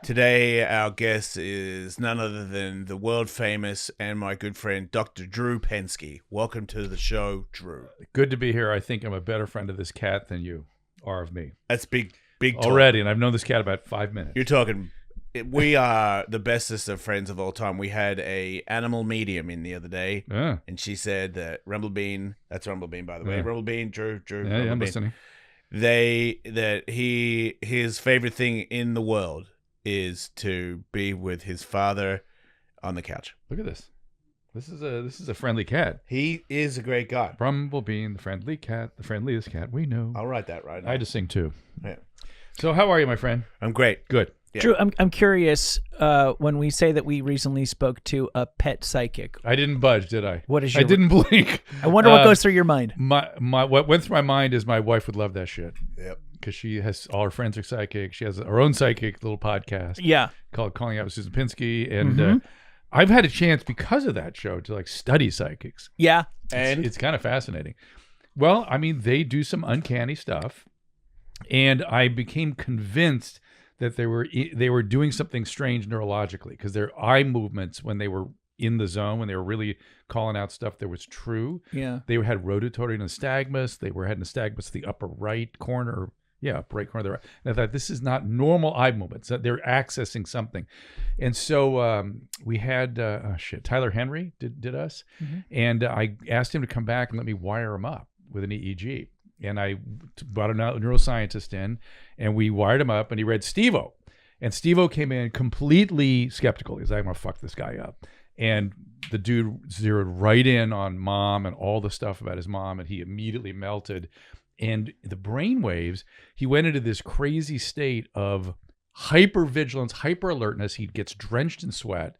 Today, our guest is none other than the world famous and my good friend, Dr. Drew Pensky. Welcome to the show, Drew. Good to be here. I think I'm a better friend of this cat than you are of me. That's big talk. Already, and I've known this cat about 5 minutes. You're talking. We are the bestest of friends of all time. We had a animal medium in the other day, and she said that Rumblebean, that's Rumblebean, by the way. Rumblebean, Drew. Yeah, I'm listening. His favorite thing in the world is to be with his father on the couch. Look at this. This is a friendly cat. He is a great guy. Rumblebean, the friendly cat, the friendliest cat we know. I'll write that right now. I just sing too. Yeah. So how are you, my friend? I'm great. Good. Yeah. Drew, I'm curious, when we say that we recently spoke to a pet psychic. I didn't budge, did I? What is your... I didn't blink. I wonder what goes through your mind. What went through my mind is my wife would love that shit. Yep. Because she has all her friends are psychic. She has her own psychic little podcast. Yeah. Called Calling Out with Susan Pinsky. And I've had a chance because of that show to like study psychics. Yeah. And it's kind of fascinating. Well, I mean, they do some uncanny stuff. And I became convinced that they were doing something strange neurologically because their eye movements when they were in the zone, when they were really calling out stuff that was true. Yeah. They had rotatory nystagmus. They had nystagmus in the upper right corner. Upper right corner of the right. And I thought, this is not normal eye movements. They're accessing something. And so we had, Tyler Henry did us. Mm-hmm. And I asked him to come back and let me wire him up with an EEG. And I brought a neuroscientist in, and we wired him up, and he read Steve-O. And Steve-O came in completely skeptical. He's like, I'm going to fuck this guy up. And the dude zeroed right in on mom and all the stuff about his mom, and he immediately melted. And the brain waves, he went into this crazy state of hypervigilance, hyper-alertness. He gets drenched in sweat,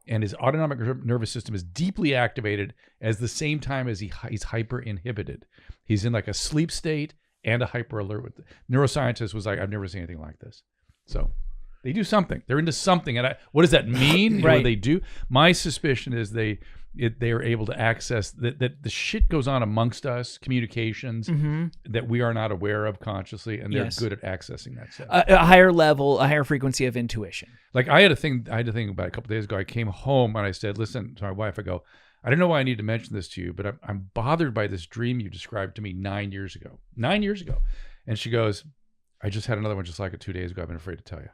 and his autonomic nervous system is deeply activated at the same time as he's hyper-inhibited. He's in like a sleep state and a hyper-alert. Neuroscientist was like, I've never seen anything like this. So they do something. They're into something. And what does that mean? Right. What do they do? My suspicion is they are able to access that the shit goes on amongst us, communications that we are not aware of consciously, and they're good at accessing that stuff. A higher level, a higher frequency of intuition. Like I had a thing about a couple of days ago. I came home and I said, listen to my wife, I go, I don't know why I need to mention this to you, but I'm bothered by this dream you described to me 9 years ago. 9 years ago. And she goes, I just had another one just like it 2 days ago. I've been afraid to tell you.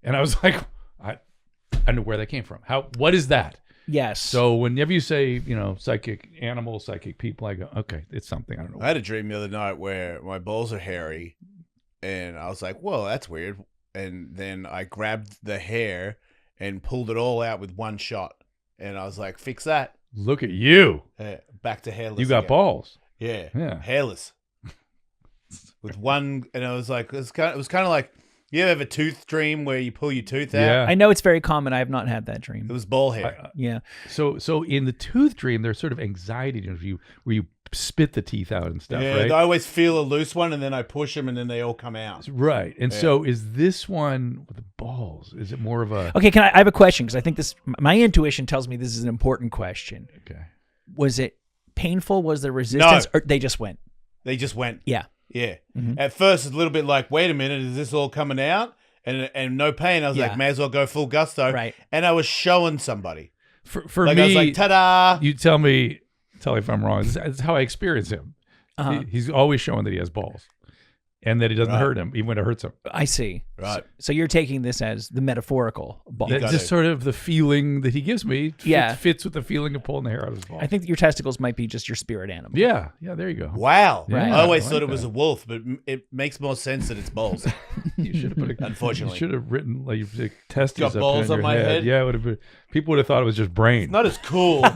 And I was like, I don't know where that came from. What is that? Yes. So whenever you say, psychic animals, psychic people, I go, okay, it's something. I don't know. I had a dream the other night where my balls are hairy, and I was like, whoa, that's weird. And then I grabbed the hair and pulled it all out with one shot. And I was like, fix that. Look at you. Back to hairless. You got again. balls. Yeah. Yeah. Hairless. With one, and I was like, it was kind of like, you ever have a tooth dream where you pull your tooth out? Yeah. I know it's very common. I have not had that dream. It was ball hair. Yeah. So in the tooth dream, there's sort of anxiety where you spit the teeth out and stuff, right? I always feel a loose one, and then I push them, and then they all come out. Right. And so is this one with the balls? Is it more of a... Okay, I have a question, because I think my intuition tells me this is an important question. Okay. Was it painful? Was there resistance? No. Or they just went? They just went. Yeah. Yeah. Mm-hmm. At first, it's a little bit like, wait a minute, is this all coming out? And no pain. I was like, may as well go full gusto. Right. And I was showing somebody. For like, me, I was like, ta-da! You tell me if I'm wrong. This is how I experience him. He's always showing that he has balls. And that it doesn't hurt him, even when it hurts him. I see. Right. So you're taking this as the metaphorical ball. That's just sort of the feeling that he gives me. Fits with the feeling of pulling the hair out of his balls. I think your testicles might be just your spirit animal. Yeah, there you go. Wow. Right. I always I thought like it was that. a wolf, but it makes more sense that it's balls. You should have put Unfortunately. You should have written like testes Got up balls in on your my head? Yeah, it would have been. People would have thought it was just brain. Not as cool. Oh,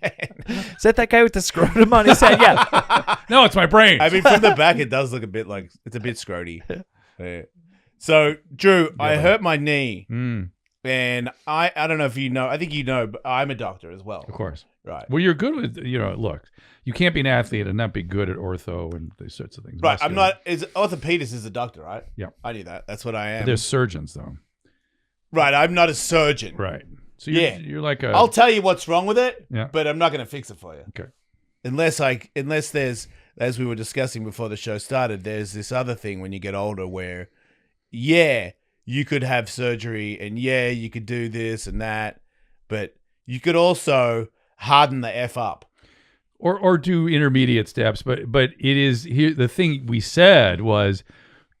man. Is that guy with the scrotum on his head? Yeah. No, it's my brain. I mean, from the back, it does look a bit like, it's a bit scroty. Yeah. So, Drew, I hurt my knee. And I don't know if you know, I think you know, but I'm a doctor as well. Of course. Right. Well, you're good with, look, you can't be an athlete and not be good at ortho and these sorts of things. Right. I'm not, orthopedist is a doctor, right? Yeah. I knew that. That's what I am. But there's surgeons, though. Right. I'm not a surgeon. Right. So you're like a... I'll tell you what's wrong with it, Yeah. but I'm not going to fix it for you. Okay. Unless there's, as we were discussing before the show started, there's this other thing when you get older where yeah, you could have surgery and yeah, you could do this and that, but you could also harden the F up. Or do intermediate steps, but it is here. The thing we said was,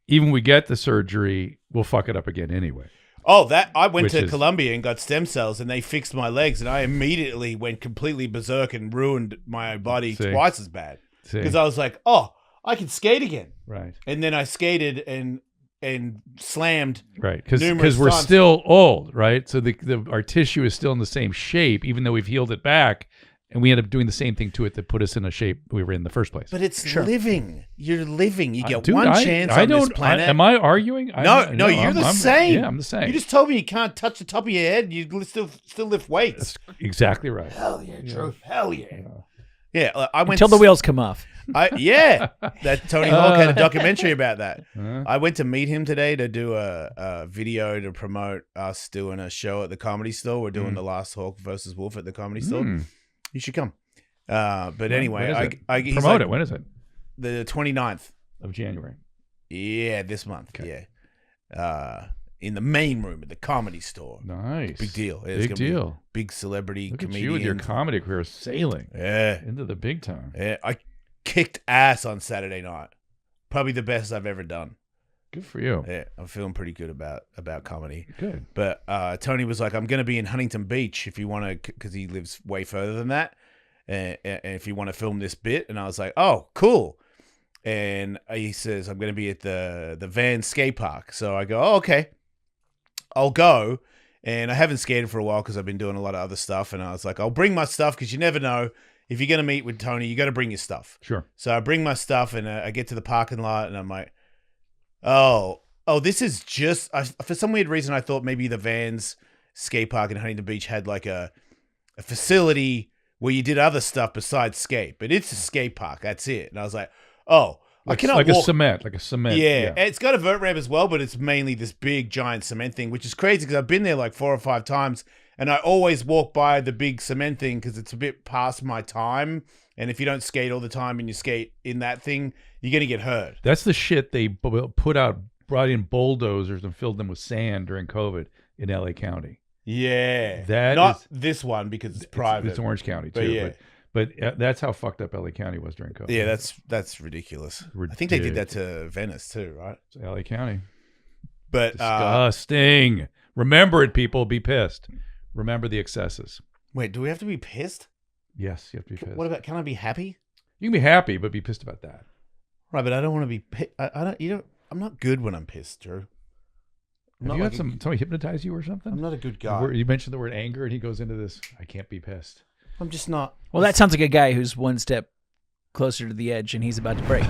even we get the surgery, we'll fuck it up again anyway. Oh, that I went to Colombia and got stem cells, and they fixed my legs, and I immediately went completely berserk and ruined my body twice as bad because I was like, oh, I can skate again, right? And then I skated and slammed, right? Because we're still old, right? So our tissue is still in the same shape, even though we've healed it back. And we end up doing the same thing to it that put us in a shape we were in the first place. But it's living. You're living. You get one chance on this planet. Am I arguing? No, you're the same. Yeah, I'm the same. You just told me you can't touch the top of your head. You still lift weights. That's exactly right. Hell yeah, Drew. Hell yeah. Yeah, I went until the wheels come off. That Tony Hawk had a documentary about that. I went to meet him today to do a video to promote us doing a show at the Comedy Store. We're doing The Last Hawk versus Wolf at the Comedy Store. You should come. But anyway, promote it. When is it? The 29th of January. Yeah, this month. Okay. Yeah. In the main room at the Comedy Store. Nice. Big deal. Big deal. Big celebrity Look comedian. At you with your comedy career sailing. Yeah. Into the big time. Yeah. I kicked ass on Saturday night. Probably the best I've ever done. Good for you. Yeah, I'm feeling pretty good about comedy. Good. But Tony was like, I'm going to be in Huntington Beach if you want to, because he lives way further than that. And if you want to film this bit. And I was like, oh, cool. And he says, I'm going to be at the Van skate park. So I go, oh, okay, I'll go. And I haven't skated for a while because I've been doing a lot of other stuff. And I was like, I'll bring my stuff because you never know. If you're going to meet with Tony, you got to bring your stuff. Sure. So I bring my stuff and I get to the parking lot and I'm like, oh, this is just, for some weird reason, I thought maybe the Vans skate park in Huntington Beach had like a facility where you did other stuff besides skate, but it's a skate park. That's it. And I was like, oh, I cannot walk. Like a cement. Yeah. It's got a vert ramp as well, but it's mainly this big giant cement thing, which is crazy because I've been there like 4 or 5 times and I always walk by the big cement thing because it's a bit past my time. And if you don't skate all the time and you skate in that thing, you're going to get hurt. That's the shit they brought in bulldozers and filled them with sand during COVID in LA County. Yeah. Not this one because it's private. It's Orange County too. But that's how fucked up LA County was during COVID. Yeah, that's ridiculous. I think they did that to Venice too, right? It's LA County. But disgusting. Remember it, people. Be pissed. Remember the excesses. Wait, do we have to be pissed? Yes, you have to be pissed. What about? Can I be happy? You can be happy, but be pissed about that. Right, but I don't want to be. I don't. You don't. I'm not good when I'm pissed, Drew. Have you had somebody hypnotize you or something? I'm not a good guy. You mentioned the word anger, and he goes into this. I can't be pissed. I'm just not. Well, that sounds like a guy who's one step closer to the edge, and he's about to break.